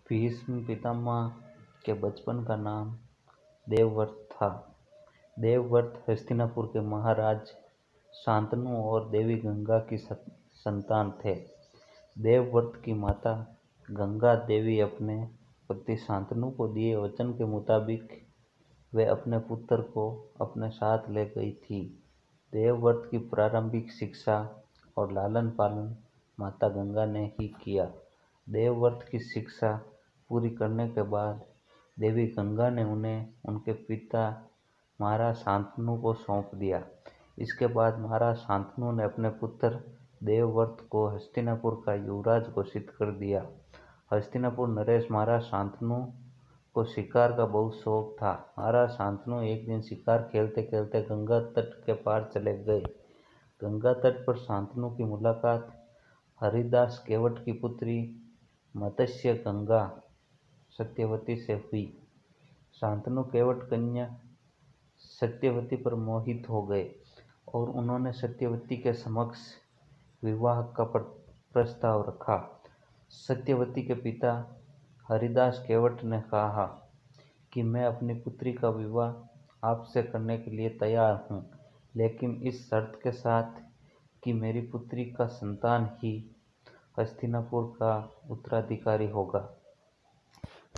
भीष्म पितामह के बचपन का नाम देवव्रत था। देवव्रत हस्तिनापुर के महाराज शांतनु और देवी गंगा की संतान थे। देवव्रत की माता गंगा देवी अपने पति शांतनु को दिए वचन के मुताबिक वे अपने पुत्र को अपने साथ ले गई थी। देवव्रत की प्रारंभिक शिक्षा और लालन पालन माता गंगा ने ही किया। देवव्रत की शिक्षा पूरी करने के बाद देवी गंगा ने उन्हें उनके पिता महाराज शांतनु को सौंप दिया। इसके बाद महाराज शांतनु ने अपने पुत्र देवव्रत को हस्तिनापुर का युवराज घोषित कर दिया। हस्तिनापुर नरेश महाराज शांतनु को शिकार का बहुत शौक था। महाराज शांतनु एक दिन शिकार खेलते खेलते गंगा तट के पार चले गए। गंगा तट पर शांतनु की मुलाकात हरिदास केवट की पुत्री मत्स्य गंगा सत्यवती से हुई। शांतनु केवट कन्या सत्यवती पर मोहित हो गए और उन्होंने सत्यवती के समक्ष विवाह का प्रस्ताव रखा। सत्यवती के पिता हरिदास केवट ने कहा कि मैं अपनी पुत्री का विवाह आपसे करने के लिए तैयार हूँ, लेकिन इस शर्त के साथ कि मेरी पुत्री का संतान ही हस्तिनापुर का उत्तराधिकारी होगा।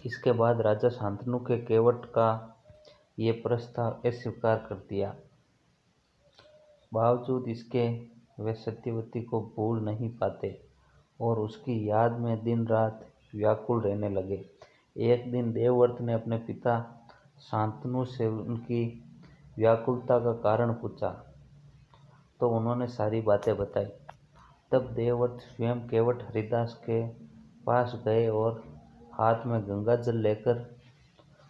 इसके बाद राजा शांतनु के केवट का ये प्रस्ताव अस्वीकार कर दिया। बावजूद इसके वे सत्यवती को भूल नहीं पाते और उसकी याद में दिन रात व्याकुल रहने लगे। एक दिन देवव्रत ने अपने पिता शांतनु से उनकी व्याकुलता का कारण पूछा तो उन्होंने सारी बातें बताई। तब देवव्रत स्वयं केवट हरिदास के पास गए और हाथ में गंगा जल लेकर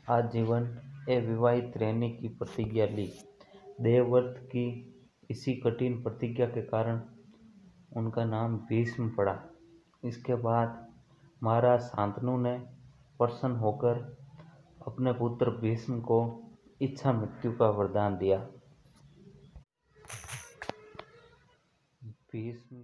आजीवन अविवाहित रहने की प्रतिज्ञा ली। देवव्रत की इसी कठिन प्रतिज्ञा के कारण उनका नाम भीष्म पड़ा। इसके बाद महाराज शांतनु ने प्रसन्न होकर अपने पुत्र भीष्म को इच्छा मृत्यु का वरदान दिया। भीष्म